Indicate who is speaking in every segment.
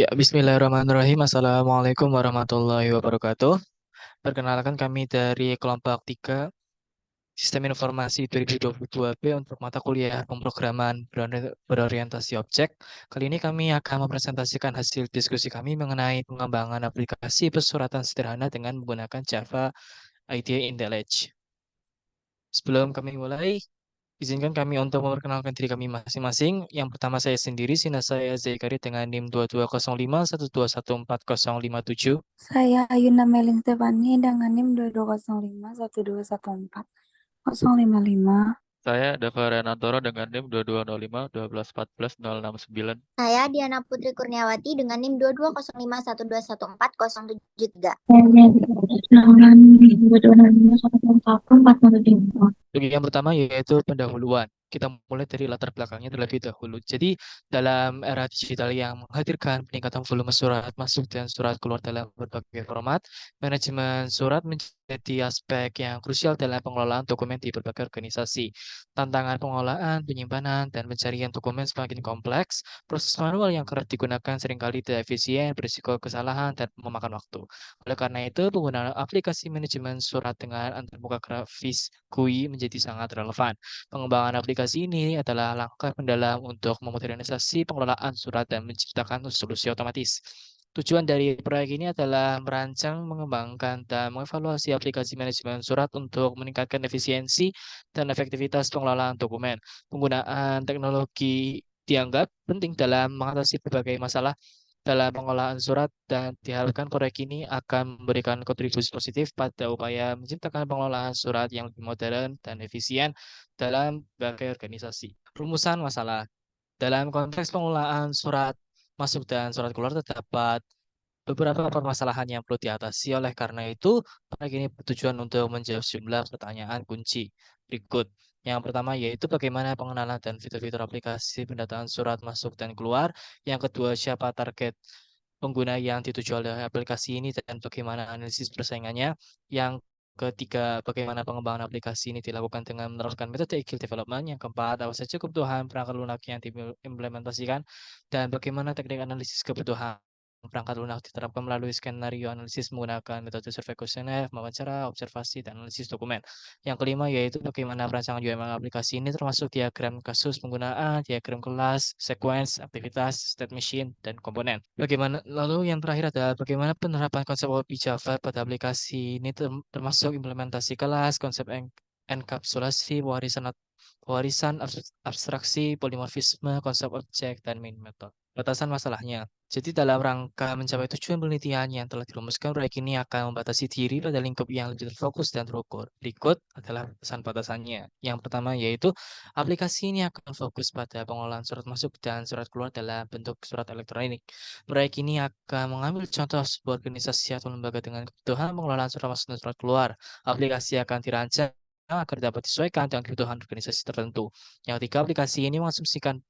Speaker 1: Ya, bismillahirrahmanirrahim. Assalamualaikum warahmatullahi wabarakatuh. Perkenalkan kami dari kelompok 3 Sistem Informasi 2022B untuk mata kuliah pemrograman berorientasi objek. Kali ini kami akan mempresentasikan hasil diskusi kami mengenai pengembangan aplikasi pesuratan sederhana dengan menggunakan Java IDE IntelliJ. Sebelum kami mulai, izinkan kami untuk memperkenalkan diri kami masing-masing. Yang pertama saya sendiri, SINA saya Zaikari dengan NIM 220512140057.
Speaker 2: Saya Ayunda Melin Stefani dengan NIM 2205 12144 055.
Speaker 3: Saya Dava Renantoro dengan NIM 2205 1214 069.
Speaker 4: Saya Diana Putri Kurniawati dengan NIM 2205 12144 073.
Speaker 2: Dengan NIM 2205 12144 073.
Speaker 1: Untuk yang pertama yaitu pendahuluan. Kita mulai dari latar belakangnya terlebih dahulu. Jadi dalam era digital yang menghadirkan peningkatan volume surat masuk dan surat keluar dalam berbagai format, manajemen surat menjadi aspek yang krusial dalam pengelolaan dokumen di berbagai organisasi. Tantangan pengolahan, penyimpanan, dan pencarian dokumen semakin kompleks. Proses manual yang kerap digunakan seringkali tidak efisien, berisiko kesalahan, dan memakan waktu. Oleh karena itu, penggunaan aplikasi manajemen surat dengan antarmuka grafis GUI menjadi sangat relevan. Pengembangan aplikasi ini adalah langkah mendalam untuk memodernisasi pengelolaan surat dan menciptakan solusi otomatis. Tujuan dari proyek ini adalah merancang, mengembangkan, dan mengevaluasi aplikasi manajemen surat untuk meningkatkan efisiensi dan efektivitas pengelolaan dokumen. Penggunaan teknologi dianggap penting dalam mengatasi berbagai masalah dalam pengolahan surat dan diharapkan proyek ini akan memberikan kontribusi positif pada upaya menciptakan pengelolaan surat yang lebih modern dan efisien dalam berbagai organisasi. Rumusan masalah. Dalam konteks pengelolaan surat masuk dan surat keluar terdapat beberapa permasalahan yang perlu diatasi. Oleh karena itu, proyek ini bertujuan untuk menjawab sejumlah pertanyaan kunci berikut. Yang pertama yaitu bagaimana pengenalan dan fitur-fitur aplikasi pendataan surat masuk dan keluar. Yang kedua, siapa target pengguna yang dituju oleh aplikasi ini dan bagaimana analisis persaingannya. Yang ketiga, bagaimana pengembangan aplikasi ini dilakukan dengan menerapkan metode agile development. Yang keempat, apa saja kebutuhan perangkat lunak yang diimplementasikan dan bagaimana teknik analisis kebutuhan perangkat lunak diterapkan melalui skenario analisis menggunakan metode survei kuesioner, wawancara, observasi, dan analisis dokumen. Yang kelima yaitu bagaimana perancangan UML aplikasi ini termasuk diagram kasus penggunaan, diagram kelas, sequence, aktivitas, state machine, dan komponen. Lalu yang terakhir adalah bagaimana penerapan konsep OOP Java pada aplikasi ini termasuk implementasi kelas, konsep enkapsulasi, pewarisan abstraksi, polimorfisme, konsep objek, dan main method. Batasan masalahnya. Jadi dalam rangka mencapai tujuan penelitian yang telah dirumuskan, proyek ini akan membatasi diri pada lingkup yang lebih terfokus dan terukur. Berikut adalah batasan-batasannya. Yang pertama yaitu aplikasi ini akan fokus pada pengolahan surat masuk dan surat keluar dalam bentuk surat elektronik. Proyek ini akan mengambil contoh sebuah organisasi atau lembaga dengan kebutuhan pengelolaan surat masuk dan surat keluar. Aplikasi akan dirancang agar dapat disesuaikan dengan kebutuhan organisasi tertentu. Yang ketiga, aplikasi ini mengasumsikan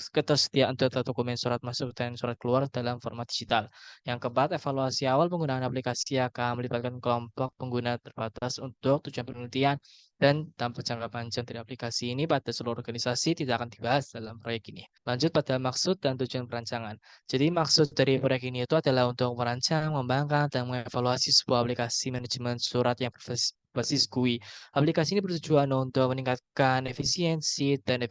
Speaker 1: ketersediaan data dokumen surat masuk dan surat keluar dalam format digital. Yang keempat, evaluasi awal penggunaan aplikasi akan melibatkan kelompok pengguna terbatas untuk tujuan penelitian dan dampak jangka panjang dari aplikasi ini pada seluruh organisasi tidak akan dibahas dalam proyek ini. Lanjut pada maksud dan tujuan perancangan. Jadi maksud dari proyek ini itu adalah untuk merancang, mengembangkan, dan mengevaluasi sebuah aplikasi manajemen surat yang berbasis GUI. Aplikasi ini bertujuan untuk meningkatkan efisiensi dan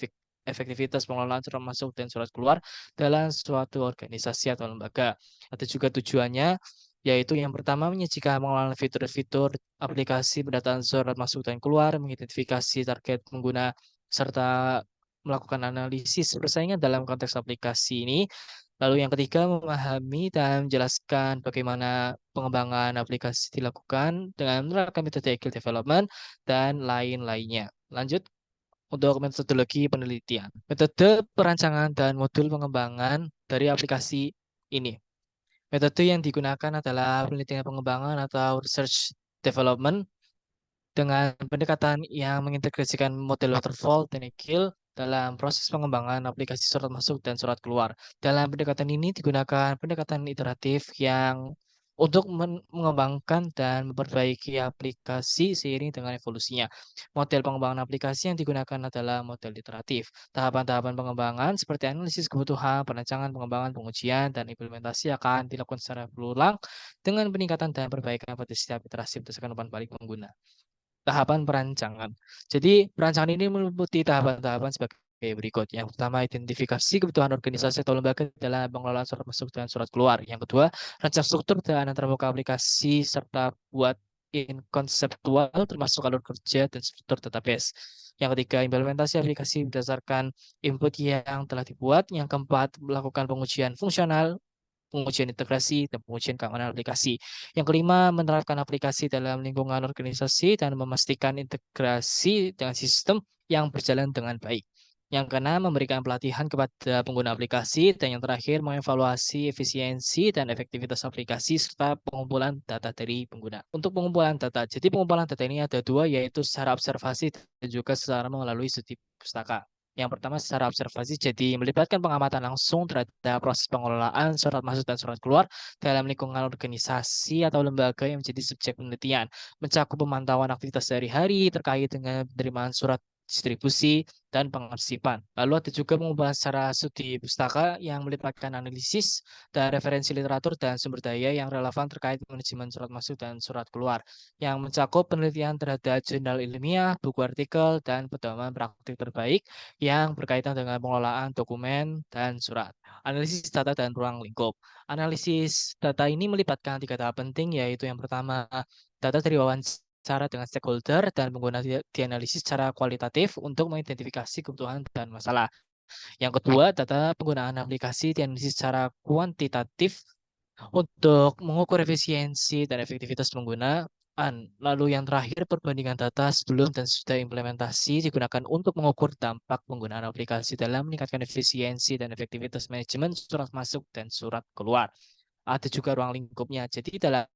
Speaker 1: efektivitas pengelolaan surat masuk dan surat keluar dalam suatu organisasi atau lembaga. Ada juga tujuannya, yaitu yang pertama menyajikan pengelolaan fitur-fitur aplikasi pendataan surat masuk dan keluar, mengidentifikasi target pengguna, serta melakukan analisis persaingan dalam konteks aplikasi ini. Lalu yang ketiga, memahami dan menjelaskan bagaimana pengembangan aplikasi dilakukan dengan menerapkan metode agile development dan lain-lainnya. Lanjut untuk metodologi penelitian. Metode perancangan dan modul pengembangan dari aplikasi ini. Metode yang digunakan adalah penelitian pengembangan atau research development dengan pendekatan yang mengintegrasikan model waterfall dan agile dalam proses pengembangan aplikasi surat masuk dan surat keluar. Dalam pendekatan ini digunakan pendekatan iteratif yang untuk mengembangkan dan memperbaiki aplikasi seiring dengan evolusinya. Model pengembangan aplikasi yang digunakan adalah model iteratif. Tahapan-tahapan pengembangan seperti analisis kebutuhan, perancangan, pengembangan, pengujian, dan implementasi akan dilakukan secara berulang dengan peningkatan dan perbaikan pada setiap iterasi berdasarkan umpan balik pengguna. Tahapan perancangan. Jadi, perancangan ini meliputi tahapan-tahapan sebagai berikut. Yang pertama, identifikasi kebutuhan organisasi atau lembaga dalam pengelolaan surat masuk dan surat keluar. Yang kedua, rancang struktur dan antarmuka aplikasi serta buat in konseptual termasuk alur kerja dan struktur database. Yang ketiga, implementasi aplikasi berdasarkan input yang telah dibuat. Yang keempat, melakukan pengujian fungsional, pengujian integrasi, dan pengujian keamanan aplikasi. Yang kelima, menerapkan aplikasi dalam lingkungan organisasi dan memastikan integrasi dengan sistem yang berjalan dengan baik. Yang keenam, memberikan pelatihan kepada pengguna aplikasi. Dan yang terakhir, mengevaluasi efisiensi dan efektivitas aplikasi serta pengumpulan data dari pengguna. Untuk pengumpulan data, jadi pengumpulan data ini ada dua, yaitu secara observasi dan juga secara melalui studi pustaka. Yang pertama secara observasi, jadi melibatkan pengamatan langsung terhadap proses pengelolaan surat masuk dan surat keluar dalam lingkungan organisasi atau lembaga yang menjadi subjek penelitian, mencakup pemantauan aktivitas sehari-hari terkait dengan penerimaan surat distribusi, dan pengarsipan. Lalu ada juga pengumpulan secara studi pustaka yang melibatkan analisis dan referensi literatur dan sumber daya yang relevan terkait manajemen surat masuk dan surat keluar, yang mencakup penelitian terhadap jurnal ilmiah, buku artikel, dan pedoman praktik terbaik yang berkaitan dengan pengelolaan dokumen dan surat. Analisis data dan ruang lingkup. Analisis data ini melibatkan 3 tahap penting, yaitu yang pertama, data dari wawancara dengan stakeholder dan pengguna dianalisis secara kualitatif untuk mengidentifikasi kebutuhan dan masalah. Yang kedua, data penggunaan aplikasi dianalisis secara kuantitatif untuk mengukur efisiensi dan efektivitas penggunaan. Lalu yang terakhir, perbandingan data sebelum dan sesudah implementasi digunakan untuk mengukur dampak penggunaan aplikasi dalam meningkatkan efisiensi dan efektivitas manajemen surat masuk dan surat keluar. Ada juga ruang lingkupnya. Jadi dalam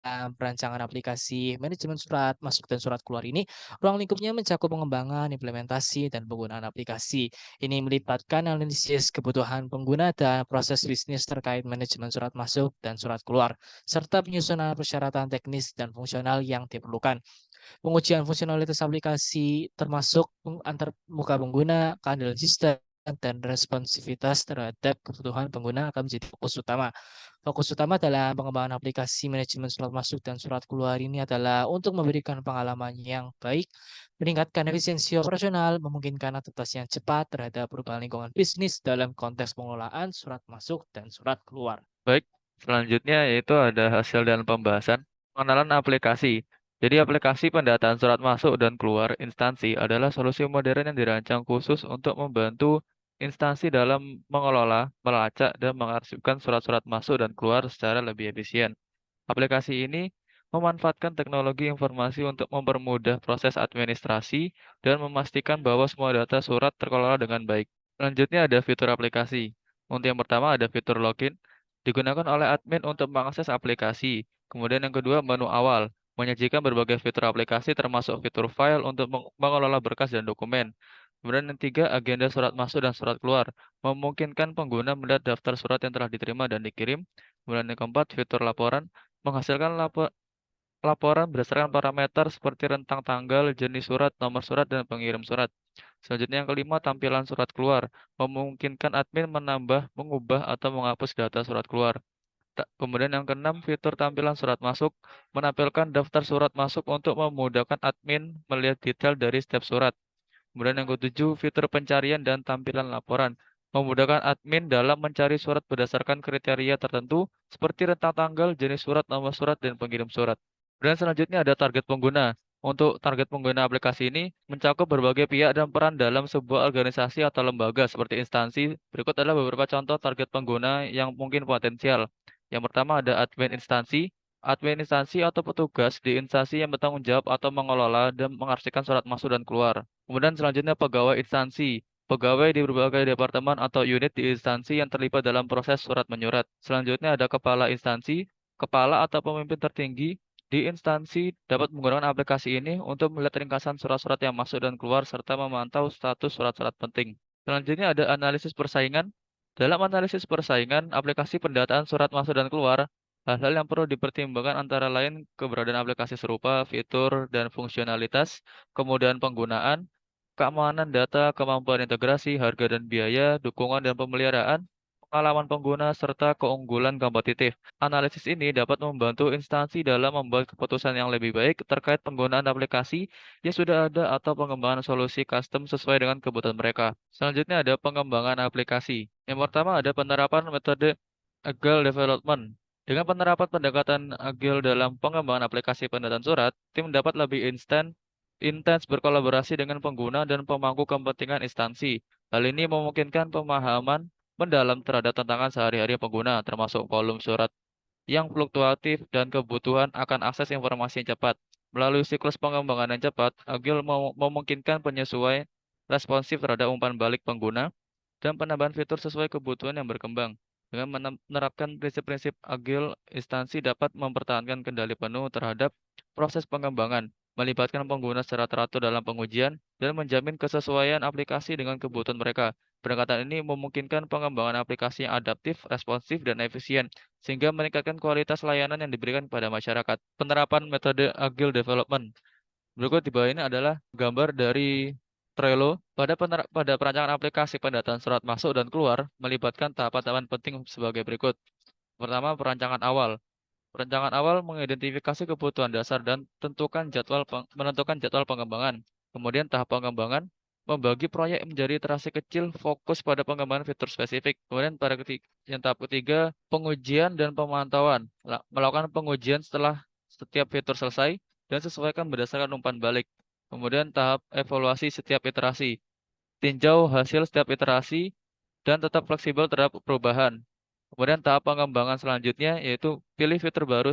Speaker 1: perancangan aplikasi manajemen surat masuk dan surat keluar ini, ruang lingkupnya mencakup pengembangan, implementasi, dan penggunaan aplikasi. Ini melibatkan analisis kebutuhan pengguna dan proses bisnis terkait manajemen surat masuk dan surat keluar, serta penyusunan persyaratan teknis dan fungsional yang diperlukan. Pengujian fungsionalitas aplikasi termasuk antar muka pengguna, keandalan sistem, dan responsivitas terhadap kebutuhan pengguna akan menjadi fokus utama. Fokus utama dalam pengembangan aplikasi manajemen surat masuk dan surat keluar ini adalah untuk memberikan pengalaman yang baik, meningkatkan efisiensi operasional, memungkinkan adaptasi yang cepat terhadap perubahan lingkungan bisnis dalam konteks pengelolaan surat masuk dan surat keluar.
Speaker 3: Baik, selanjutnya yaitu ada hasil dan pembahasan pengenalan aplikasi. Jadi aplikasi pendataan surat masuk dan keluar instansi adalah solusi modern yang dirancang khusus untuk membantu instansi dalam mengelola, melacak, dan mengarsipkan surat-surat masuk dan keluar secara lebih efisien. Aplikasi ini memanfaatkan teknologi informasi untuk mempermudah proses administrasi dan memastikan bahwa semua data surat terkelola dengan baik. Selanjutnya ada fitur aplikasi. Untuk yang pertama ada fitur login, digunakan oleh admin untuk mengakses aplikasi. Kemudian yang kedua menu awal, menyajikan berbagai fitur aplikasi termasuk fitur file untuk mengelola berkas dan dokumen. Kemudian yang ketiga, agenda surat masuk dan surat keluar, memungkinkan pengguna melihat daftar surat yang telah diterima dan dikirim. Kemudian yang keempat, fitur laporan, menghasilkan laporan berdasarkan parameter seperti rentang tanggal, jenis surat, nomor surat, dan pengirim surat. Selanjutnya yang kelima, tampilan surat keluar, memungkinkan admin menambah, mengubah, atau menghapus data surat keluar. Kemudian yang keenam, fitur tampilan surat masuk, menampilkan daftar surat masuk untuk memudahkan admin melihat detail dari setiap surat. Kemudian yang ketujuh, fitur pencarian dan tampilan laporan, memudahkan admin dalam mencari surat berdasarkan kriteria tertentu seperti rentang tanggal, jenis surat, nomor surat, dan pengirim surat. Dan selanjutnya ada target pengguna. Untuk target pengguna aplikasi ini mencakup berbagai pihak dan peran dalam sebuah organisasi atau lembaga seperti instansi. Berikut adalah beberapa contoh target pengguna yang mungkin potensial. Yang pertama ada admin instansi. Admin instansi atau petugas di instansi yang bertanggung jawab atau mengelola dan mengarsipkan surat masuk dan keluar. Kemudian selanjutnya pegawai instansi. Pegawai di berbagai departemen atau unit di instansi yang terlibat dalam proses surat menyurat. Selanjutnya ada kepala instansi. Kepala atau pemimpin tertinggi di instansi dapat menggunakan aplikasi ini untuk melihat ringkasan surat-surat yang masuk dan keluar serta memantau status surat-surat penting. Selanjutnya ada analisis persaingan. Dalam analisis persaingan, aplikasi pendataan surat masuk dan keluar Hal-hal yang perlu dipertimbangkan antara lain keberadaan aplikasi serupa, fitur dan fungsionalitas, kemudahan penggunaan, keamanan data, kemampuan integrasi, harga dan biaya, dukungan dan pemeliharaan, pengalaman pengguna, serta keunggulan kompetitif. Analisis ini dapat membantu instansi dalam membuat keputusan yang lebih baik terkait penggunaan aplikasi yang sudah ada atau pengembangan solusi custom sesuai dengan kebutuhan mereka. Selanjutnya ada pengembangan aplikasi. Yang pertama ada penerapan metode Agile Development. Dengan penerapan pendekatan agile dalam pengembangan aplikasi pendataan surat, tim dapat lebih intens berkolaborasi dengan pengguna dan pemangku kepentingan instansi. Hal ini memungkinkan pemahaman mendalam terhadap tantangan sehari-hari pengguna, termasuk volume surat yang fluktuatif dan kebutuhan akan akses informasi yang cepat. Melalui siklus pengembangan yang cepat, Agile memungkinkan penyesuaian responsif terhadap umpan balik pengguna dan penambahan fitur sesuai kebutuhan yang berkembang. Dengan menerapkan prinsip-prinsip Agile, instansi dapat mempertahankan kendali penuh terhadap proses pengembangan, melibatkan pengguna secara teratur dalam pengujian, dan menjamin kesesuaian aplikasi dengan kebutuhan mereka. Pendekatan ini memungkinkan pengembangan aplikasi yang adaptif, responsif, dan efisien, sehingga meningkatkan kualitas layanan yang diberikan kepada masyarakat. Penerapan metode Agile Development. Berikut di bawah ini adalah gambar dari Trello pada perancangan aplikasi pendataan surat masuk dan keluar melibatkan tahapan-tahapan penting sebagai berikut. Pertama, perancangan awal. Perancangan awal mengidentifikasi kebutuhan dasar dan menentukan jadwal pengembangan. Kemudian tahap pengembangan membagi proyek menjadi iterasi kecil fokus pada pengembangan fitur spesifik. Kemudian tahap ketiga, pengujian dan pemantauan. Melakukan pengujian setelah setiap fitur selesai dan sesuaikan berdasarkan umpan balik. Kemudian tahap evaluasi setiap iterasi. Tinjau hasil setiap iterasi dan tetap fleksibel terhadap perubahan. Kemudian tahap pengembangan selanjutnya yaitu pilih fitur baru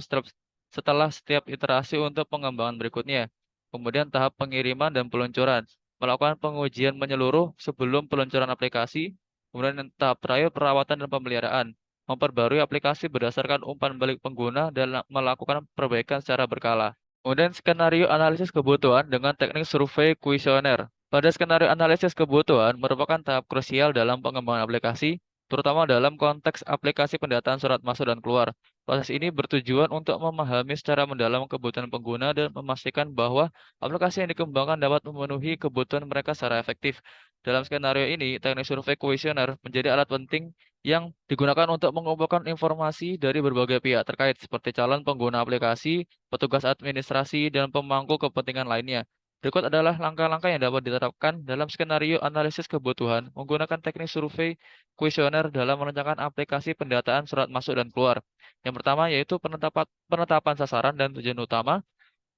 Speaker 3: setelah setiap iterasi untuk pengembangan berikutnya. Kemudian tahap pengiriman dan peluncuran. Melakukan pengujian menyeluruh sebelum peluncuran aplikasi. Kemudian tahap terakhir perawatan dan pemeliharaan. Memperbarui aplikasi berdasarkan umpan balik pengguna dan melakukan perbaikan secara berkala. Kemudian skenario analisis kebutuhan dengan teknik survei kuesioner. Pada skenario analisis kebutuhan merupakan tahap krusial dalam pengembangan aplikasi, terutama dalam konteks aplikasi pendataan surat masuk dan keluar. Proses ini bertujuan untuk memahami secara mendalam kebutuhan pengguna dan memastikan bahwa aplikasi yang dikembangkan dapat memenuhi kebutuhan mereka secara efektif. Dalam skenario ini, teknik survei kuesioner menjadi alat penting yang digunakan untuk mengumpulkan informasi dari berbagai pihak terkait seperti calon pengguna aplikasi, petugas administrasi, dan pemangku kepentingan lainnya. Berikut adalah langkah-langkah yang dapat diterapkan dalam skenario analisis kebutuhan menggunakan teknik survei kuesioner dalam merencanakan aplikasi pendataan surat masuk dan keluar. Yang pertama yaitu penetapan sasaran dan tujuan utama.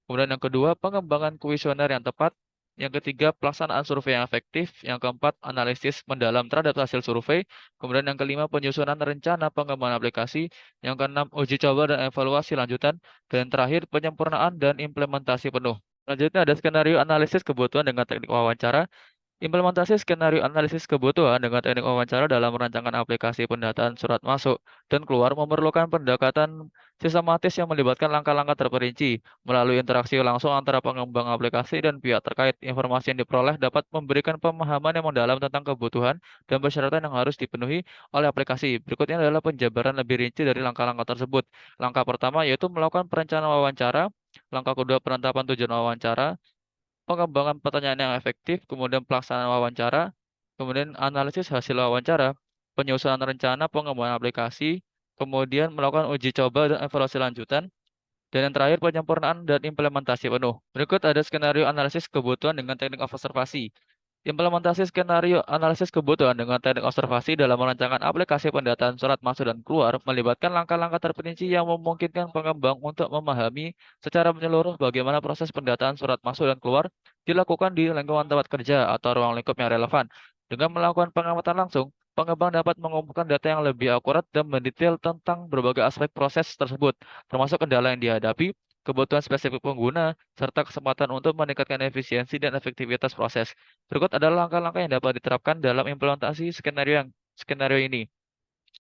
Speaker 3: Kemudian yang kedua, pengembangan kuesioner yang tepat. Yang ketiga, pelaksanaan survei yang efektif. Yang keempat, analisis mendalam terhadap hasil survei. Kemudian yang kelima, penyusunan rencana pengembangan aplikasi. Yang keenam, uji coba dan evaluasi lanjutan. Dan terakhir, penyempurnaan dan implementasi penuh. Selanjutnya ada skenario analisis kebutuhan dengan teknik wawancara. Implementasi skenario analisis kebutuhan dengan teknik wawancara dalam merancangkan aplikasi pendataan surat masuk dan keluar memerlukan pendekatan sistematis yang melibatkan langkah-langkah terperinci. Melalui interaksi langsung antara pengembang aplikasi dan pihak terkait, informasi yang diperoleh dapat memberikan pemahaman yang mendalam tentang kebutuhan dan persyaratan yang harus dipenuhi oleh aplikasi. Berikutnya adalah penjabaran lebih rinci dari langkah-langkah tersebut. Langkah pertama yaitu melakukan perencanaan wawancara. Langkah kedua, penetapan tujuan wawancara. Pengembangan pertanyaan yang efektif, kemudian pelaksanaan wawancara, kemudian analisis hasil wawancara, penyusunan rencana pengembangan aplikasi, kemudian melakukan uji coba dan evaluasi lanjutan, dan yang terakhir penyempurnaan dan implementasi penuh. Berikut ada skenario analisis kebutuhan dengan teknik observasi. Implementasi skenario analisis kebutuhan dengan teknik observasi dalam merancangkan aplikasi pendataan surat masuk dan keluar melibatkan langkah-langkah terperinci yang memungkinkan pengembang untuk memahami secara menyeluruh bagaimana proses pendataan surat masuk dan keluar dilakukan di lingkungan tempat kerja atau ruang lingkup yang relevan. Dengan melakukan pengamatan langsung, pengembang dapat mengumpulkan data yang lebih akurat dan mendetail tentang berbagai aspek proses tersebut, termasuk kendala yang dihadapi, kebutuhan spesifik pengguna, serta kesempatan untuk meningkatkan efisiensi dan efektivitas proses. Berikut adalah langkah-langkah yang dapat diterapkan dalam implementasi skenario ini.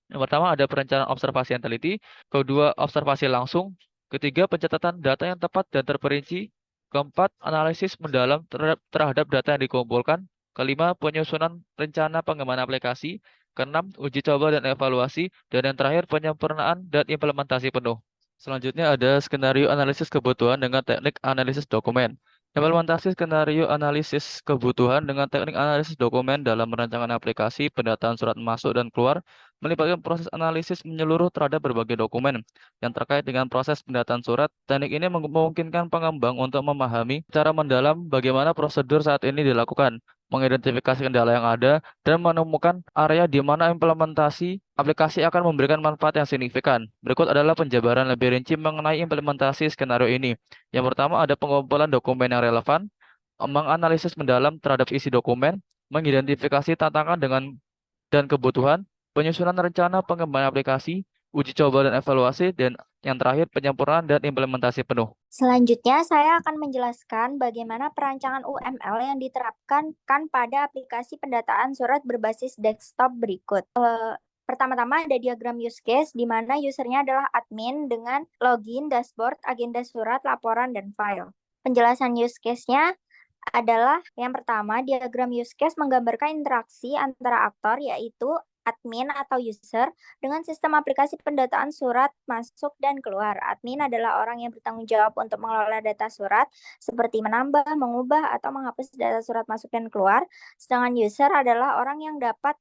Speaker 3: Yang pertama ada perencanaan observasi yang teliti, kedua observasi langsung, ketiga pencatatan data yang tepat dan terperinci, keempat analisis mendalam terhadap data yang dikumpulkan, kelima penyusunan rencana pengembangan aplikasi, Keenam, uji coba dan evaluasi. Dan yang terakhir, penyempurnaan dan implementasi penuh. Selanjutnya ada skenario analisis kebutuhan dengan teknik analisis dokumen. Implementasi skenario analisis kebutuhan dengan teknik analisis dokumen dalam merancangan aplikasi pendataan surat masuk dan keluar melibatkan proses analisis menyeluruh terhadap berbagai dokumen yang terkait dengan proses pendataan surat. Teknik ini memungkinkan pengembang untuk memahami secara mendalam bagaimana prosedur saat ini dilakukan, mengidentifikasi kendala yang ada, dan menemukan area di mana implementasi aplikasi akan memberikan manfaat yang signifikan. Berikut adalah penjabaran lebih rinci mengenai implementasi skenario ini. Yang pertama ada pengumpulan dokumen yang relevan, menganalisis mendalam terhadap isi dokumen, mengidentifikasi tantangan dan kebutuhan, penyusunan rencana pengembangan aplikasi, uji coba dan evaluasi, dan yang terakhir penyempurnaan dan implementasi penuh.
Speaker 4: Selanjutnya, saya akan menjelaskan bagaimana perancangan UML yang diterapkan pada aplikasi pendataan surat berbasis desktop berikut. Pertama-tama ada diagram use case di mana usernya adalah admin dengan login, dashboard, agenda surat, laporan, dan file. Penjelasan use case-nya adalah yang pertama, diagram use case menggambarkan interaksi antara aktor yaitu admin atau user dengan sistem aplikasi pendataan surat masuk dan keluar. Admin adalah orang yang bertanggung jawab untuk mengelola data surat seperti menambah, mengubah, atau menghapus data surat masuk dan keluar. Sedangkan user adalah orang yang dapat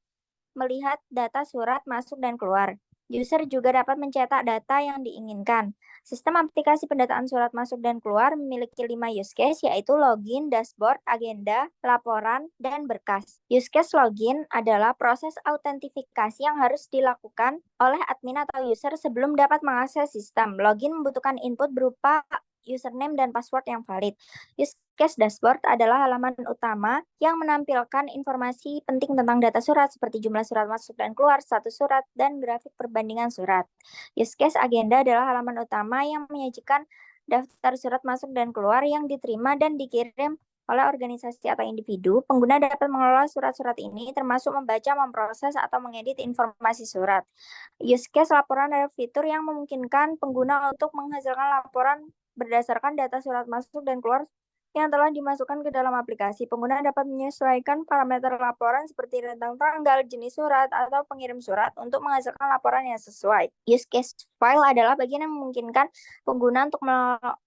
Speaker 4: melihat data surat masuk dan keluar. User juga dapat mencetak data yang diinginkan. Sistem aplikasi pendataan surat masuk dan keluar memiliki 5 use case, yaitu login, dashboard, agenda, laporan, dan berkas. Use case login adalah proses autentifikasi yang harus dilakukan oleh admin atau user sebelum dapat mengakses sistem. Login membutuhkan input berupa username dan password yang valid. Use case dashboard adalah halaman utama yang menampilkan informasi penting tentang data surat seperti jumlah surat masuk dan keluar, status surat, dan grafik perbandingan surat. Use case agenda adalah halaman utama yang menyajikan daftar surat masuk dan keluar yang diterima dan dikirim oleh organisasi atau individu. Pengguna dapat mengelola surat-surat ini termasuk membaca, memproses, atau mengedit informasi surat. Use case laporan adalah fitur yang memungkinkan pengguna untuk menghasilkan laporan berdasarkan data surat masuk dan keluar yang telah dimasukkan ke dalam aplikasi. Pengguna dapat menyesuaikan parameter laporan seperti rentang tanggal, jenis surat, atau pengirim surat untuk menghasilkan laporan yang sesuai. Use case file adalah bagian yang memungkinkan pengguna untuk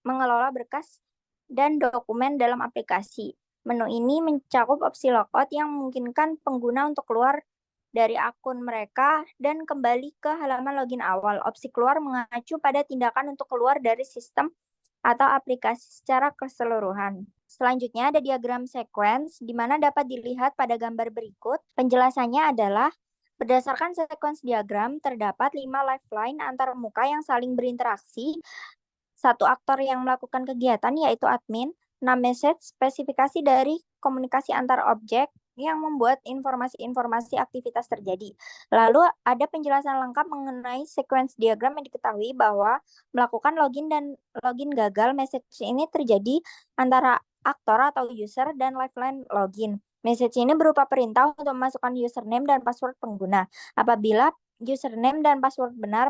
Speaker 4: mengelola berkas dan dokumen dalam aplikasi. Menu ini mencakup opsi logout yang memungkinkan pengguna untuk keluar dari akun mereka dan kembali ke halaman login awal. Opsi keluar mengacu pada tindakan untuk keluar dari sistem atau aplikasi secara keseluruhan. Selanjutnya ada diagram sequence, di mana dapat dilihat pada gambar berikut. Penjelasannya adalah, berdasarkan sequence diagram, terdapat 5 lifeline antar muka yang saling berinteraksi. Satu aktor yang melakukan kegiatan yaitu admin, 6 message, spesifikasi dari komunikasi antar objek yang membuat informasi-informasi aktivitas terjadi. Lalu ada penjelasan lengkap mengenai sequence diagram yang diketahui bahwa melakukan login dan login gagal message ini terjadi antara aktor atau user dan lifeline login. Message ini berupa perintah untuk memasukkan username dan password pengguna. Apabila username dan password benar,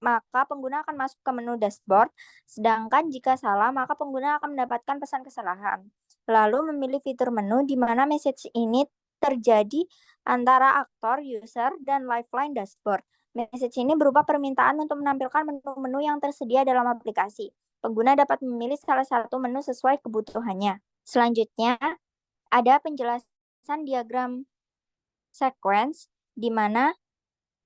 Speaker 4: maka pengguna akan masuk ke menu dashboard, sedangkan jika salah, maka pengguna akan mendapatkan pesan kesalahan. Lalu memilih fitur menu di mana message ini terjadi antara aktor, user, dan lifeline dashboard. Message ini berupa permintaan untuk menampilkan menu-menu yang tersedia dalam aplikasi. Pengguna dapat memilih salah satu menu sesuai kebutuhannya. Selanjutnya, ada penjelasan diagram sequence di mana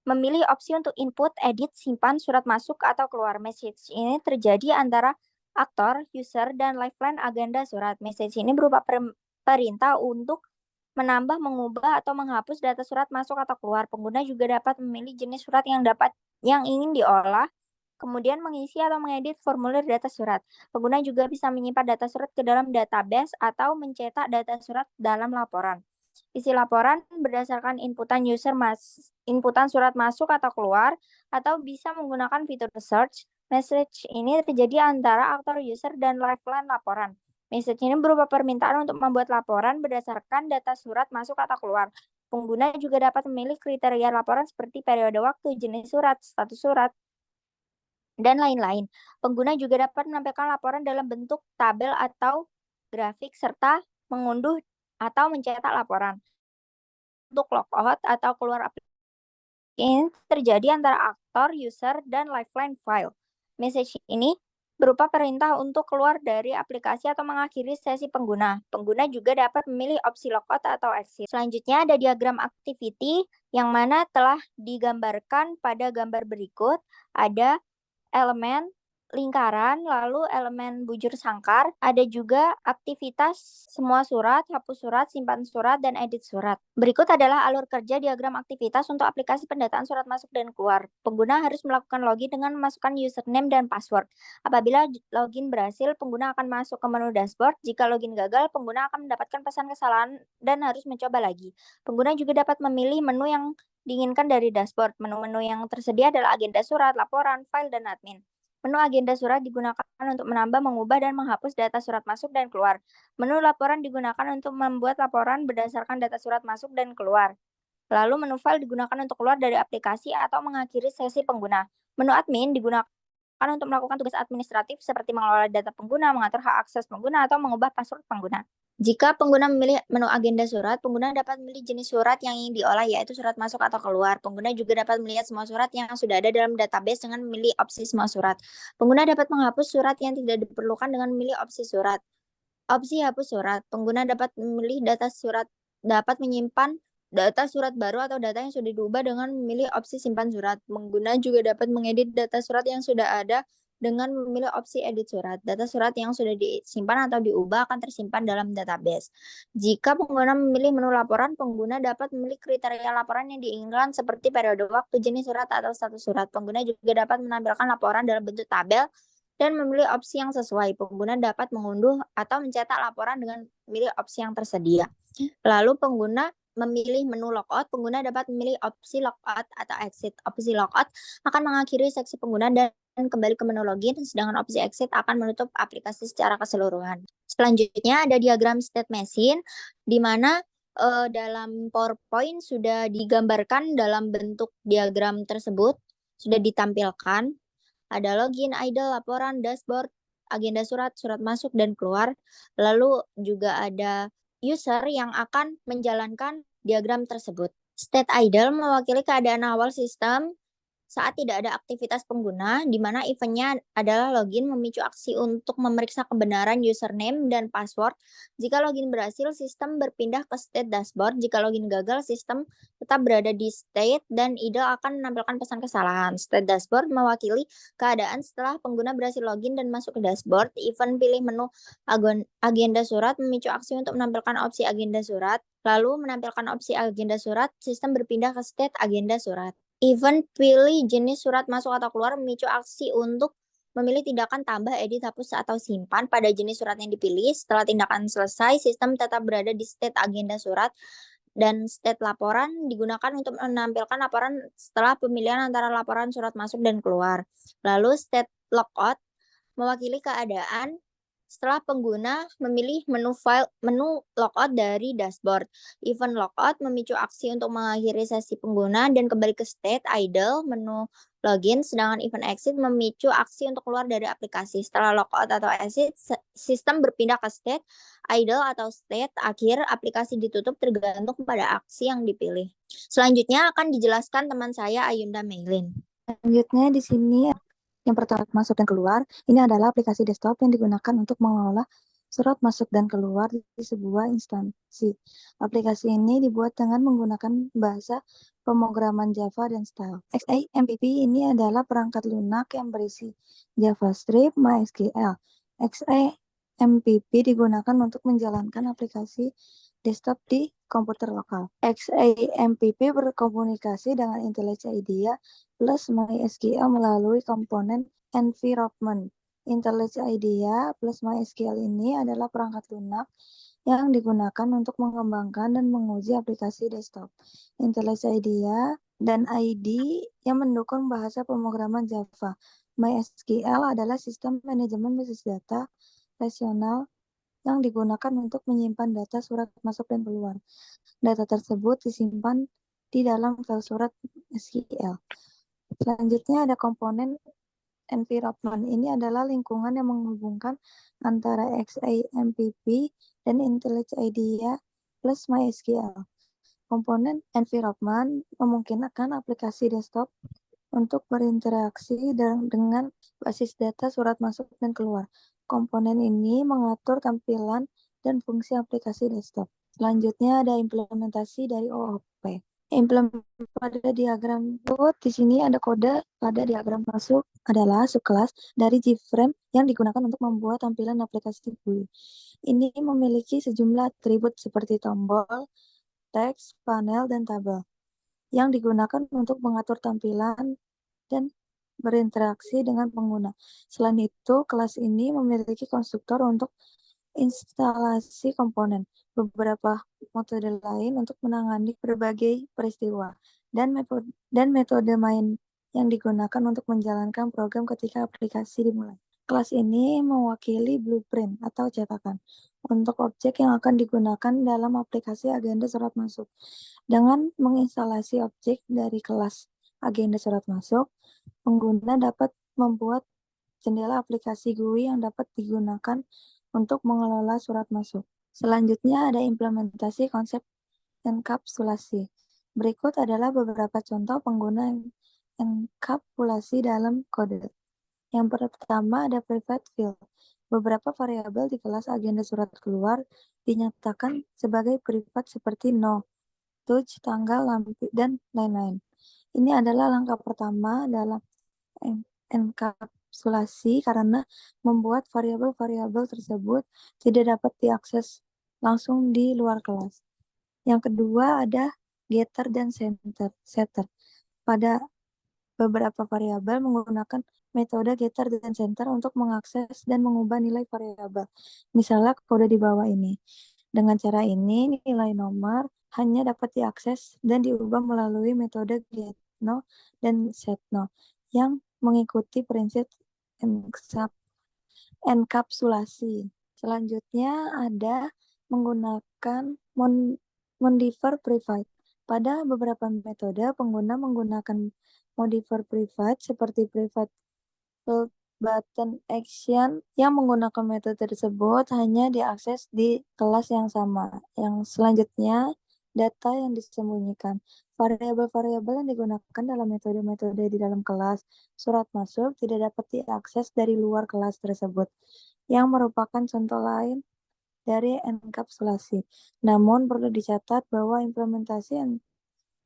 Speaker 4: memilih opsi untuk input, edit, simpan, surat masuk, atau keluar. Message ini terjadi antara aktor, user, dan lifeline agenda surat. Message ini berupa perintah untuk menambah, mengubah, atau menghapus data surat masuk atau keluar. Pengguna juga dapat memilih jenis surat yang ingin diolah, kemudian mengisi atau mengedit formulir data surat. Pengguna juga bisa menyimpan data surat ke dalam database atau mencetak data surat dalam laporan. Isi laporan berdasarkan inputan inputan surat masuk atau keluar, atau bisa menggunakan fitur search. Message ini terjadi antara aktor, user, dan lifeline laporan. Message ini berupa permintaan untuk membuat laporan berdasarkan data surat masuk atau keluar. Pengguna juga dapat memilih kriteria laporan seperti periode waktu, jenis surat, status surat, dan lain-lain. Pengguna juga dapat menampilkan laporan dalam bentuk tabel atau grafik, serta mengunduh atau mencetak laporan. Untuk logout atau keluar aplikasi ini terjadi antara aktor, user, dan lifeline file. Message ini berupa perintah untuk keluar dari aplikasi atau mengakhiri sesi pengguna. Pengguna juga dapat memilih opsi logout atau exit. Selanjutnya ada diagram activity yang mana telah digambarkan pada gambar berikut. Ada elemen lingkaran, lalu elemen bujur sangkar, ada juga aktivitas semua surat, hapus surat, simpan surat, dan edit surat. Berikut adalah alur kerja diagram aktivitas untuk aplikasi pendataan surat masuk dan keluar. Pengguna harus melakukan login dengan memasukkan username dan password. Apabila login berhasil, pengguna akan masuk ke menu dashboard. Jika login gagal, pengguna akan mendapatkan pesan kesalahan dan harus mencoba lagi. Pengguna juga dapat memilih menu yang diinginkan dari dashboard. Menu-menu yang tersedia adalah agenda surat, laporan, file, dan admin. Menu agenda surat digunakan untuk menambah, mengubah, dan menghapus data surat masuk dan keluar. Menu laporan digunakan untuk membuat laporan berdasarkan data surat masuk dan keluar. Lalu menu file digunakan untuk keluar dari aplikasi atau mengakhiri sesi pengguna. Menu admin digunakan untuk melakukan tugas administratif seperti mengelola data pengguna, mengatur hak akses pengguna, atau mengubah password pengguna. Jika pengguna memilih menu agenda surat, pengguna dapat memilih jenis surat yang ingin diolah, yaitu surat masuk atau keluar. Pengguna juga dapat melihat semua surat yang sudah ada dalam database dengan memilih opsi semua surat. Pengguna dapat menghapus surat yang tidak diperlukan dengan memilih opsi surat. Opsi hapus surat. Pengguna dapat memilih data surat, dapat menyimpan data surat baru atau data yang sudah diubah dengan memilih opsi simpan surat. Pengguna juga dapat mengedit data surat yang sudah ada dengan memilih opsi edit surat. Data surat yang sudah disimpan atau diubah akan tersimpan dalam database. Jika pengguna memilih menu laporan, pengguna dapat memilih kriteria laporan yang diinginkan seperti periode waktu, jenis surat, atau status surat. Pengguna juga dapat menampilkan laporan dalam bentuk tabel dan memilih opsi yang sesuai. Pengguna dapat mengunduh atau mencetak laporan dengan memilih opsi yang tersedia. Lalu pengguna memilih menu logout, pengguna dapat memilih opsi logout atau exit. Opsi logout akan mengakhiri seksi pengguna dan kembali ke menu login, sedangkan opsi exit akan menutup aplikasi secara keseluruhan. Selanjutnya ada diagram state machine, di mana dalam PowerPoint sudah digambarkan dalam bentuk diagram tersebut, sudah ditampilkan. Ada login, idle, laporan, dashboard, agenda surat, surat masuk dan keluar. Lalu juga ada user yang akan menjalankan diagram tersebut. State idle mewakili keadaan awal sistem saat tidak ada aktivitas pengguna, di mana eventnya adalah login memicu aksi untuk memeriksa kebenaran username dan password. Jika login berhasil, sistem berpindah ke state dashboard. Jika login gagal, sistem tetap berada di state dan idle akan menampilkan pesan kesalahan. State dashboard mewakili keadaan setelah pengguna berhasil login dan masuk ke dashboard. Event pilih menu agenda surat memicu aksi untuk menampilkan opsi agenda surat. Lalu menampilkan opsi agenda surat, sistem berpindah ke state agenda surat. Event pilih jenis surat masuk atau keluar memicu aksi untuk memilih tindakan tambah, edit, hapus, atau simpan pada jenis surat yang dipilih. Setelah tindakan selesai, sistem tetap berada di state agenda surat dan state laporan digunakan untuk menampilkan laporan setelah pemilihan antara laporan surat masuk dan keluar. Lalu state logout mewakili keadaan setelah pengguna memilih menu logout dari dashboard. Event logout memicu aksi untuk mengakhiri sesi pengguna dan kembali ke state idle menu login, sedangkan event exit memicu aksi untuk keluar dari aplikasi. Setelah logout atau exit, sistem berpindah ke state idle atau state akhir, aplikasi ditutup tergantung pada aksi yang dipilih. Selanjutnya akan dijelaskan teman saya Ayunda Meilin.
Speaker 2: Selanjutnya di sini yang pertama masuk dan keluar, ini adalah aplikasi desktop yang digunakan untuk mengelola surat masuk dan keluar di sebuah instansi. Aplikasi ini dibuat dengan menggunakan bahasa pemrograman Java dan style. XAMPP ini adalah perangkat lunak yang berisi JavaScript, MySQL. XAMPP digunakan untuk menjalankan aplikasi desktop di komputer lokal. XAMPP berkomunikasi dengan IntelliJ IDEA plus MySQL melalui komponen environment. IntelliJ IDEA plus MySQL ini adalah perangkat lunak yang digunakan untuk mengembangkan dan menguji aplikasi desktop. IntelliJ IDEA dan ID yang mendukung bahasa pemrograman Java. MySQL adalah sistem manajemen basis data relasional yang digunakan untuk menyimpan data surat masuk dan keluar. Data tersebut disimpan di dalam file surat SQL. Selanjutnya ada komponen environment. Ini adalah lingkungan yang menghubungkan antara XAMPP dan IntelliJ IDEA plus MySQL. Komponen environment memungkinkan aplikasi desktop untuk berinteraksi dengan basis data surat masuk dan keluar. Komponen ini mengatur tampilan dan fungsi aplikasi desktop. Selanjutnya ada implementasi dari OOP. Pada diagram berikut di sini ada kode pada diagram masuk adalah subkelas dari JFrame yang digunakan untuk membuat tampilan aplikasi GUI. Ini memiliki sejumlah atribut seperti tombol, teks, panel, dan tabel yang digunakan untuk mengatur tampilan dan berinteraksi dengan pengguna. Selain itu, kelas ini memiliki konstruktor untuk instalasi komponen, beberapa metode lain untuk menangani berbagai peristiwa, dan metode main yang digunakan untuk menjalankan program ketika aplikasi dimulai. Kelas ini mewakili blueprint atau cetakan untuk objek yang akan digunakan dalam aplikasi agenda surat masuk. Dengan menginstalasi objek dari kelas agenda surat masuk, pengguna dapat membuat jendela aplikasi GUI yang dapat digunakan untuk mengelola surat masuk. Selanjutnya ada implementasi konsep enkapsulasi. Berikut adalah beberapa contoh pengguna enkapsulasi dalam kode. Yang pertama ada private field. Beberapa variabel di kelas agenda surat keluar dinyatakan sebagai privat seperti no, touch, tanggal, lampu, dan lain-lain. Ini adalah langkah pertama dalam enkapsulasi karena membuat variabel-variabel tersebut tidak dapat diakses langsung di luar kelas. Yang kedua ada getter dan setter. Pada beberapa variabel menggunakan metode getter dan setter untuk mengakses dan mengubah nilai variabel. Misalnya kode di bawah ini. Dengan cara ini, nilai nomor hanya dapat diakses dan diubah melalui metode getNo dan setNo yang mengikuti prinsip enkapsulasi. Selanjutnya ada menggunakan modifier private. Pada beberapa metode, pengguna menggunakan modifier private seperti private button action yang menggunakan metode tersebut hanya diakses di kelas yang sama. Yang selanjutnya, data yang disembunyikan. Variabel-variabel yang digunakan dalam metode-metode di dalam kelas surat masuk tidak dapat diakses dari luar kelas tersebut, yang merupakan contoh lain dari enkapsulasi. Namun perlu dicatat bahwa implementasi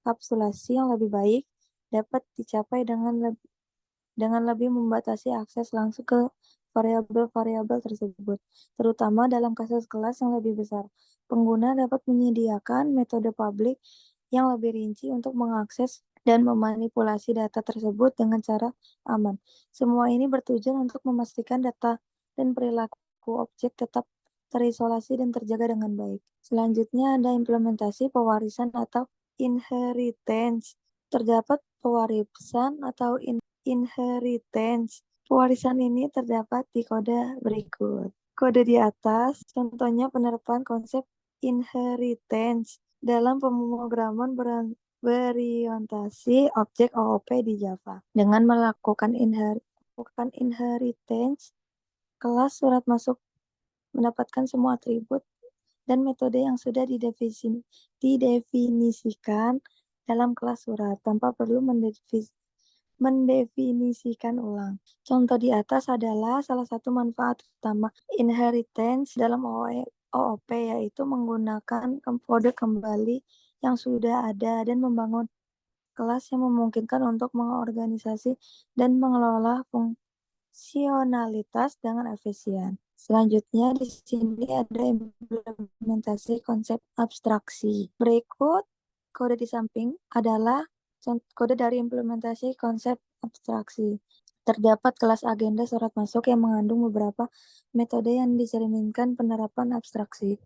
Speaker 2: enkapsulasi yang lebih baik dapat dicapai dengan lebih membatasi akses langsung ke variabel-variabel tersebut, terutama dalam kasus kelas yang lebih besar. Pengguna dapat menyediakan metode publik yang lebih rinci untuk mengakses dan memanipulasi data tersebut dengan cara aman. Semua ini bertujuan untuk memastikan data dan perilaku objek tetap terisolasi dan terjaga dengan baik. Selanjutnya ada implementasi pewarisan atau inheritance. Terdapat pewarisan atau inheritance. Pewarisan ini terdapat di kode berikut. Kode di atas, contohnya penerapan konsep inheritance dalam pemrograman berorientasi objek OOP di Java. Dengan melakukan inheritance, kelas surat masuk mendapatkan semua atribut dan metode yang sudah didefinisikan dalam kelas surat tanpa perlu mendefinisikan ulang. Contoh di atas adalah salah satu manfaat utama inheritance dalam OOP, yaitu menggunakan kode kembali yang sudah ada dan membangun kelas yang memungkinkan untuk mengorganisasi dan mengelola fungsionalitas dengan efisien. Selanjutnya di sini ada implementasi konsep abstraksi. Berikut kode di samping adalah kode dari implementasi konsep abstraksi. Terdapat kelas agenda surat masuk yang mengandung beberapa metode yang dicerminkan penerapan abstraksi.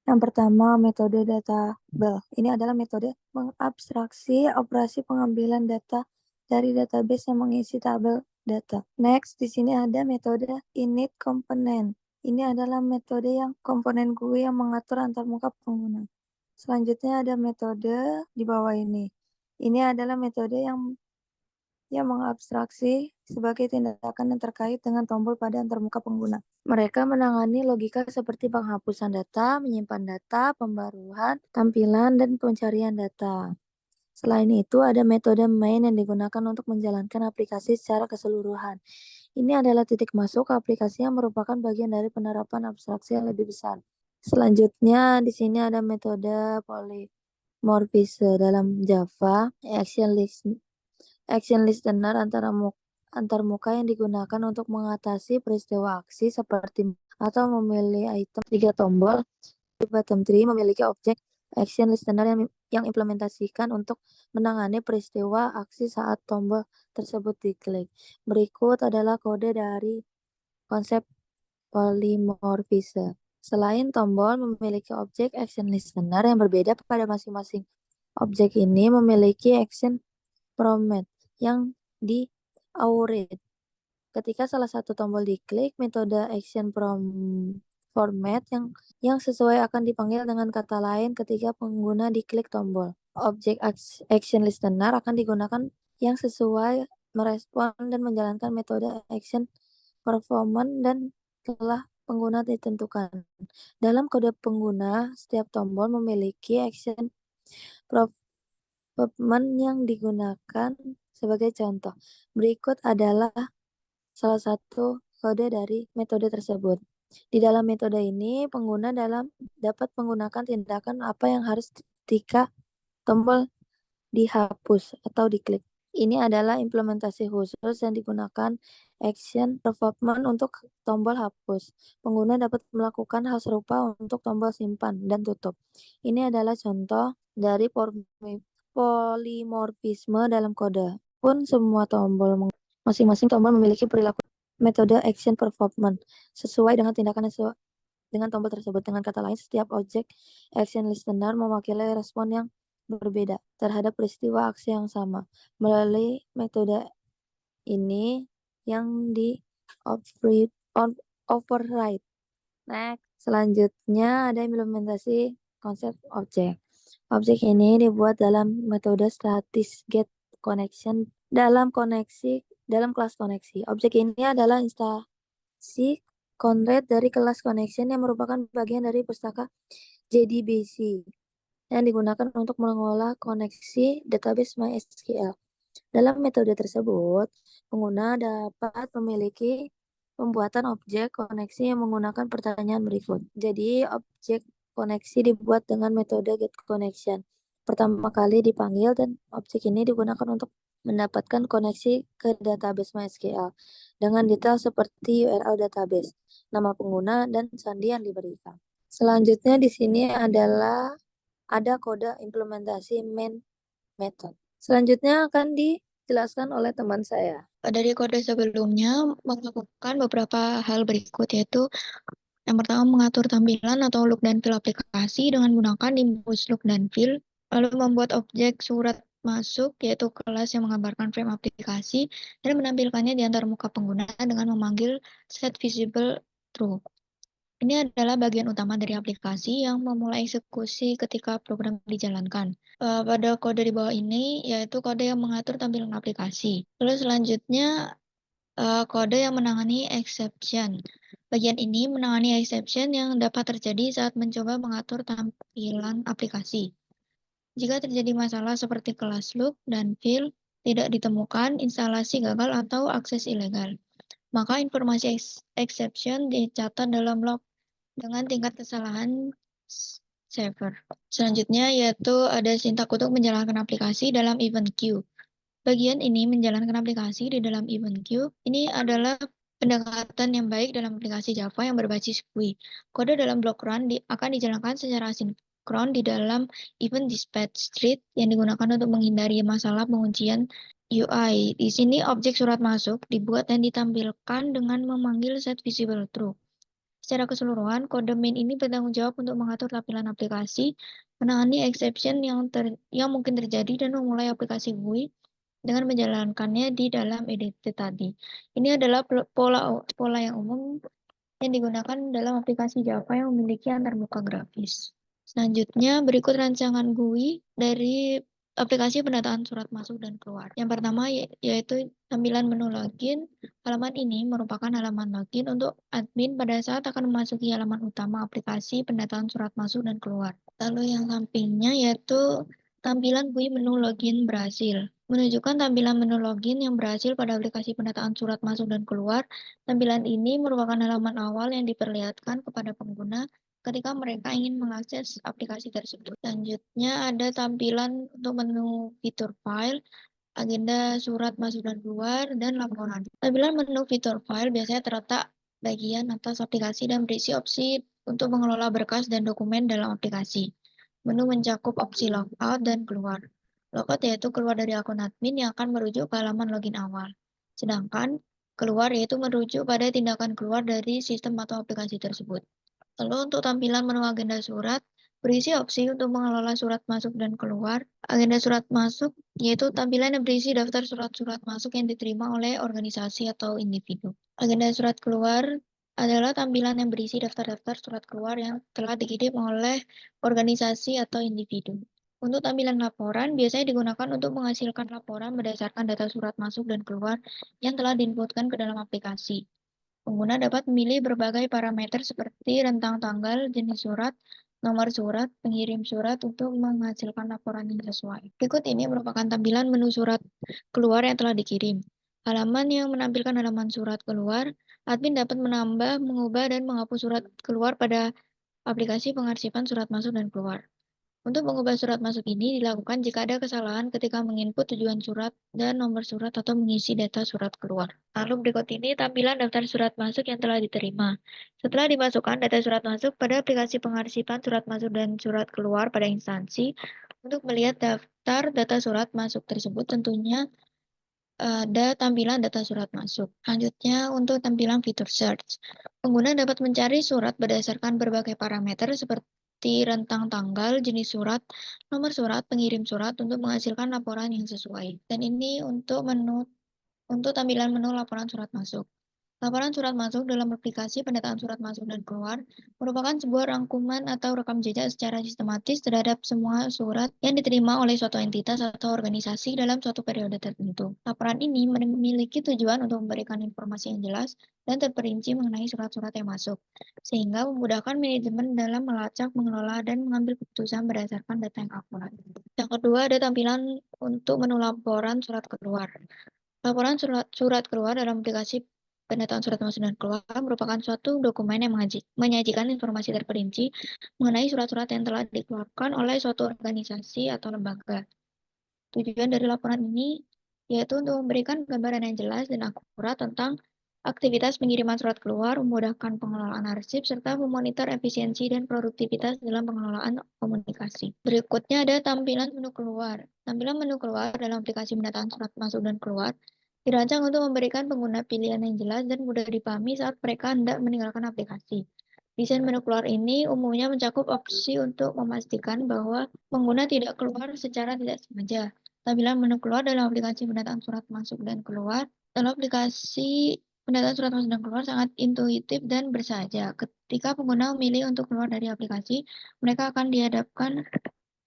Speaker 2: Yang pertama, metode databel. Ini adalah metode mengabstraksi operasi pengambilan data dari database yang mengisi tabel data. Next, di sini ada metode init component. Ini adalah metode yang komponen GUI yang mengatur antarmuka pengguna. Selanjutnya ada metode di bawah ini. Ini adalah metode yang yang mengabstraksi sebagai tindakan yang terkait dengan tombol pada antarmuka pengguna. Mereka menangani logika seperti penghapusan data, menyimpan data, pembaruan, tampilan, dan pencarian data. Selain itu, ada metode main yang digunakan untuk menjalankan aplikasi secara keseluruhan. Ini adalah titik masuk ke aplikasi yang merupakan bagian dari penerapan abstraksi yang lebih besar. Selanjutnya, di sini ada metode polymorphisme dalam Java, action listener antarmuka yang digunakan untuk mengatasi peristiwa aksi seperti atau memilih item 3 tombol. Di bottom tree memiliki objek action listener yang implementasikan untuk menangani peristiwa aksi saat tombol tersebut diklik. Berikut adalah kode dari konsep polymorphisme. Selain tombol memiliki objek action listener yang berbeda pada masing-masing. Objek ini memiliki action format yang di-await. Ketika salah satu tombol diklik, metode action format yang sesuai akan dipanggil dengan kata lain ketika pengguna diklik tombol. Objek action listener akan digunakan yang sesuai merespon dan menjalankan metode action performance dan telah pengguna ditentukan. Dalam kode pengguna, setiap tombol memiliki action performance yang digunakan sebagai contoh. Berikut adalah salah satu kode dari metode tersebut. Di dalam metode ini, pengguna dapat menggunakan tindakan apa yang harus ketika tombol dihapus atau diklik. Ini adalah implementasi khusus yang digunakan action performance untuk tombol hapus. Pengguna dapat melakukan hal serupa untuk tombol simpan dan tutup. Ini adalah contoh dari polimorfisme dalam kode. Pun semua tombol masing-masing tombol memiliki perilaku metode action performance sesuai dengan tindakan dengan tombol tersebut. Dengan kata lain, setiap objek action listener mewakili respon yang berbeda terhadap peristiwa aksi yang sama. Melalui metode ini yang di override. Next, selanjutnya ada implementasi konsep objek. Objek ini dibuat dalam metode static get connection dalam kelas koneksi. Objek ini adalah instansi Conrad dari kelas connection yang merupakan bagian dari pustaka JDBC yang digunakan untuk mengolah koneksi database MySQL. Dalam metode tersebut, pengguna dapat memiliki pembuatan objek koneksi yang menggunakan pertanyaan berikut. Jadi, objek koneksi dibuat dengan metode getConnection. Pertama kali dipanggil dan objek ini digunakan untuk mendapatkan koneksi ke database MySQL dengan detail seperti URL database, nama pengguna, dan sandi yang diberikan. Selanjutnya di sini adalah ada kode implementasi main method. Selanjutnya akan dijelaskan oleh teman saya.
Speaker 5: Dari kode sebelumnya melakukan beberapa hal berikut, yaitu yang pertama mengatur tampilan atau look dan feel aplikasi dengan menggunakan nimbus look dan feel, lalu membuat objek surat masuk yaitu kelas yang menggambarkan frame aplikasi dan menampilkannya di antar muka pengguna dengan memanggil set visible true. Ini adalah bagian utama dari aplikasi yang memulai eksekusi ketika program dijalankan. Pada kode di bawah ini yaitu kode yang mengatur tampilan aplikasi. Lalu selanjutnya kode yang menangani exception. Bagian ini menangani exception yang dapat terjadi saat mencoba mengatur tampilan aplikasi. Jika terjadi masalah seperti kelas look dan fill tidak ditemukan, instalasi gagal atau akses ilegal, maka informasi exception dicatat dalam log dengan tingkat kesalahan server. Selanjutnya yaitu ada sintak untuk menjalankan aplikasi dalam event queue. Bagian ini menjalankan aplikasi di dalam event queue. Ini adalah pendekatan yang baik dalam aplikasi Java yang berbasis GUI. Kode dalam blok run akan dijalankan secara sinkron di dalam event dispatch street yang digunakan untuk menghindari masalah penguncian UI. Di sini objek surat masuk dibuat dan ditampilkan dengan memanggil set visible true. Secara keseluruhan, kode main ini bertanggung jawab untuk mengatur tampilan aplikasi, menangani exception yang mungkin terjadi, dan memulai aplikasi GUI dengan menjalankannya di dalam EDT tadi. Ini adalah pola yang umum yang digunakan dalam aplikasi Java yang memiliki antarmuka grafis. Selanjutnya, berikut rancangan GUI dari aplikasi pendataan surat masuk dan keluar. Yang pertama yaitu tampilan menu login. Halaman ini merupakan halaman login untuk admin pada saat akan memasuki halaman utama aplikasi pendataan surat masuk dan keluar. Lalu yang sampingnya yaitu tampilan GUI menu login berhasil. Menunjukkan tampilan menu login yang berhasil pada aplikasi pendataan surat masuk dan keluar. Tampilan ini merupakan halaman awal yang diperlihatkan kepada pengguna ketika mereka ingin mengakses aplikasi tersebut. Selanjutnya ada tampilan untuk menu fitur file, agenda surat masuk dan keluar, dan laporan. Tampilan menu fitur file biasanya terletak bagian atas aplikasi dan berisi opsi untuk mengelola berkas dan dokumen dalam aplikasi. Menu mencakup opsi logout dan keluar. Logout yaitu keluar dari akun admin yang akan merujuk ke halaman login awal. Sedangkan keluar yaitu merujuk pada tindakan keluar dari sistem atau aplikasi tersebut. Lalu untuk tampilan menu agenda surat, berisi opsi untuk mengelola surat masuk dan keluar. Agenda surat masuk yaitu tampilan yang berisi daftar surat-surat masuk yang diterima oleh organisasi atau individu. Agenda surat keluar adalah tampilan yang berisi daftar-daftar surat keluar yang telah dikirim oleh organisasi atau individu. Untuk tampilan laporan, biasanya digunakan untuk menghasilkan laporan berdasarkan data surat masuk dan keluar yang telah diinputkan ke dalam aplikasi. Pengguna dapat memilih berbagai parameter seperti rentang tanggal, jenis surat, nomor surat, pengirim surat untuk menghasilkan laporan yang sesuai. Berikut ini merupakan tampilan menu surat keluar yang telah dikirim. Halaman yang menampilkan halaman surat keluar, admin dapat menambah, mengubah, dan menghapus surat keluar pada aplikasi pengarsipan surat masuk dan keluar. Untuk mengubah surat masuk ini dilakukan jika ada kesalahan ketika menginput tujuan surat dan nomor surat atau mengisi data surat keluar. Lalu berikut ini tampilan daftar surat masuk yang telah diterima. Setelah dimasukkan data surat masuk pada aplikasi pengarsipan surat masuk dan surat keluar pada instansi, untuk melihat daftar data surat masuk tersebut tentunya ada tampilan data surat masuk. Selanjutnya untuk tampilan fitur search. Pengguna dapat mencari surat berdasarkan berbagai parameter seperti rentang tanggal, jenis surat, nomor surat, pengirim surat untuk menghasilkan laporan yang sesuai. Dan ini untuk tampilan menu laporan surat masuk. Laporan surat masuk dalam aplikasi pendataan surat masuk dan keluar merupakan sebuah rangkuman atau rekam jejak secara sistematis terhadap semua surat yang diterima oleh suatu entitas atau organisasi dalam suatu periode tertentu. Laporan ini memiliki tujuan untuk memberikan informasi yang jelas dan terperinci mengenai surat-surat yang masuk, sehingga memudahkan manajemen dalam melacak, mengelola, dan mengambil keputusan berdasarkan data yang akurat. Yang kedua ada tampilan untuk menu laporan surat keluar. Laporan surat keluar dalam aplikasi pendataan surat masuk dan keluar merupakan suatu dokumen yang menyajikan informasi terperinci mengenai surat-surat yang telah dikeluarkan oleh suatu organisasi atau lembaga. Tujuan dari laporan ini yaitu untuk memberikan gambaran yang jelas dan akurat tentang aktivitas pengiriman surat keluar, memudahkan pengelolaan arsip, serta memonitor efisiensi dan produktivitas dalam pengelolaan komunikasi. Berikutnya ada tampilan menu keluar. Tampilan menu keluar dalam aplikasi pendataan surat masuk dan keluar dirancang untuk memberikan pengguna pilihan yang jelas dan mudah dipahami saat mereka hendak meninggalkan aplikasi. Desain menu keluar ini umumnya mencakup opsi untuk memastikan bahwa pengguna tidak keluar secara tidak sengaja. Tampilan menu keluar dalam aplikasi pendataan surat masuk dan keluar. Dalam aplikasi pendataan surat masuk dan keluar sangat intuitif dan bersahaja. Ketika pengguna memilih untuk keluar dari aplikasi, mereka akan dihadapkan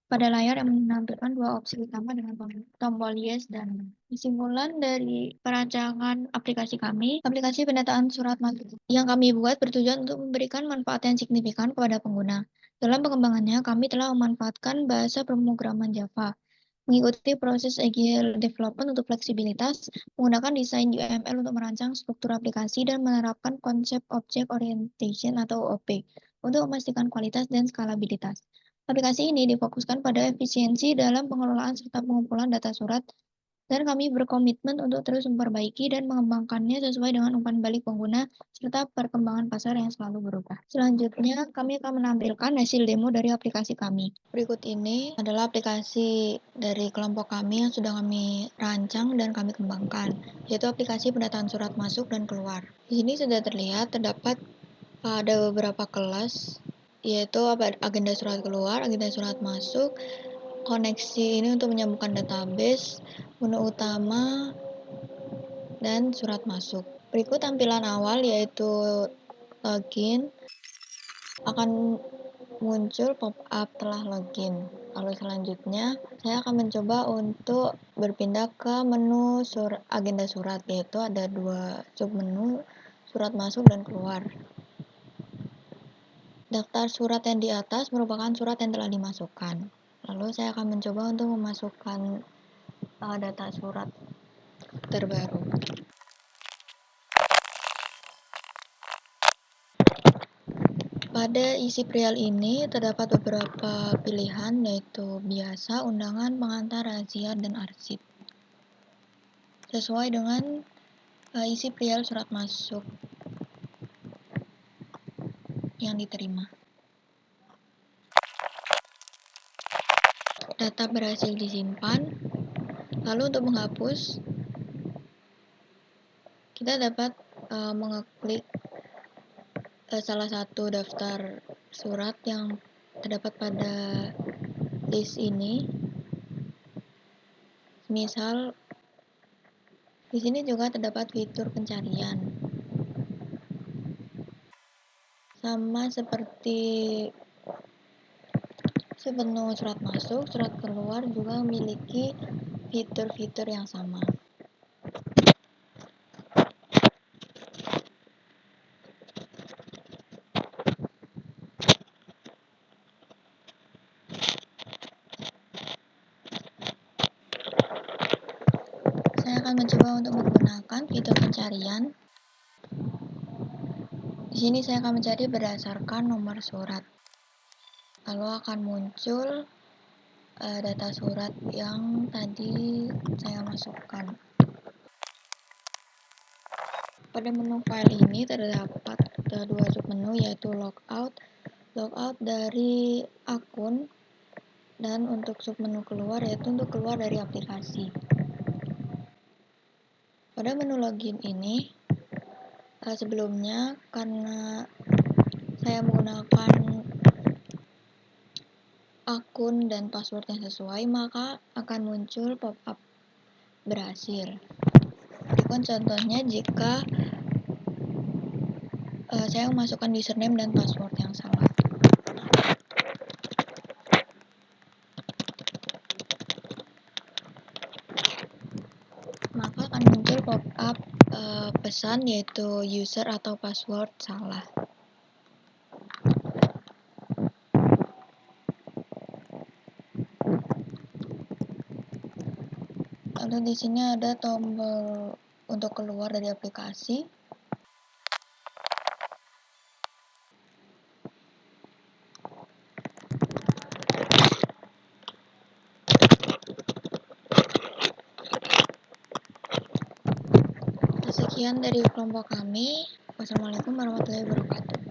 Speaker 5: pada layar yang menampilkan dua opsi utama dengan tombol yes dan no. Kesimpulan dari perancangan aplikasi kami, aplikasi pendataan surat masuk yang kami buat bertujuan untuk memberikan manfaat yang signifikan kepada pengguna. Dalam pengembangannya, kami telah memanfaatkan bahasa pemrograman Java, mengikuti proses Agile Development untuk fleksibilitas, menggunakan desain UML untuk merancang struktur aplikasi, dan menerapkan konsep Object Orientation atau OOP untuk memastikan kualitas dan skalabilitas. Aplikasi ini difokuskan pada efisiensi dalam pengelolaan serta pengumpulan data surat, dan kami berkomitmen untuk terus memperbaiki dan mengembangkannya sesuai dengan umpan balik pengguna serta perkembangan pasar yang selalu berubah. Selanjutnya, kami akan menampilkan hasil demo dari aplikasi kami. Berikut ini adalah aplikasi dari kelompok kami yang sudah kami rancang dan kami kembangkan, yaitu aplikasi pendataan surat masuk dan keluar. Di sini sudah terdapat ada beberapa kelas, yaitu agenda surat keluar, agenda surat masuk, koneksi ini untuk menyambungkan database, menu utama, dan surat masuk. Berikut tampilan awal yaitu login. Akan muncul pop-up telah login. Lalu selanjutnya, saya akan mencoba untuk berpindah ke menu agenda surat, yaitu ada 2 submenu, surat masuk dan keluar. Daftar surat yang di atas merupakan surat yang telah dimasukkan. Lalu saya akan mencoba untuk memasukkan data surat terbaru. Pada isi perial ini terdapat beberapa pilihan, yaitu biasa, undangan, pengantar, rahasia, dan arsip. Sesuai dengan isi perial surat masuk yang diterima. Data berhasil disimpan. Lalu untuk menghapus, kita dapat mengeklik salah satu daftar surat yang terdapat pada list ini. Misal, di sini juga terdapat fitur pencarian. Sama seperti submenu surat masuk, surat keluar juga memiliki fitur-fitur yang sama. Saya akan mencoba untuk menggunakan fitur pencarian. Di sini saya akan mencari berdasarkan nomor surat. Lalu akan muncul data surat yang tadi saya masukkan. Pada menu file ini terdapat 2 submenu, yaitu logout dari akun, dan untuk submenu keluar yaitu untuk keluar dari aplikasi. Pada menu login ini, sebelumnya karena saya menggunakan akun dan password yang sesuai, maka akan muncul pop-up berhasil. Berikut contohnya jika saya memasukkan username dan password yang salah. Maka akan muncul pop-up pesan, yaitu user atau password salah. Lalu di sini ada tombol untuk keluar dari aplikasi. Sekian dari kelompok kami. Wassalamualaikum warahmatullahi wabarakatuh.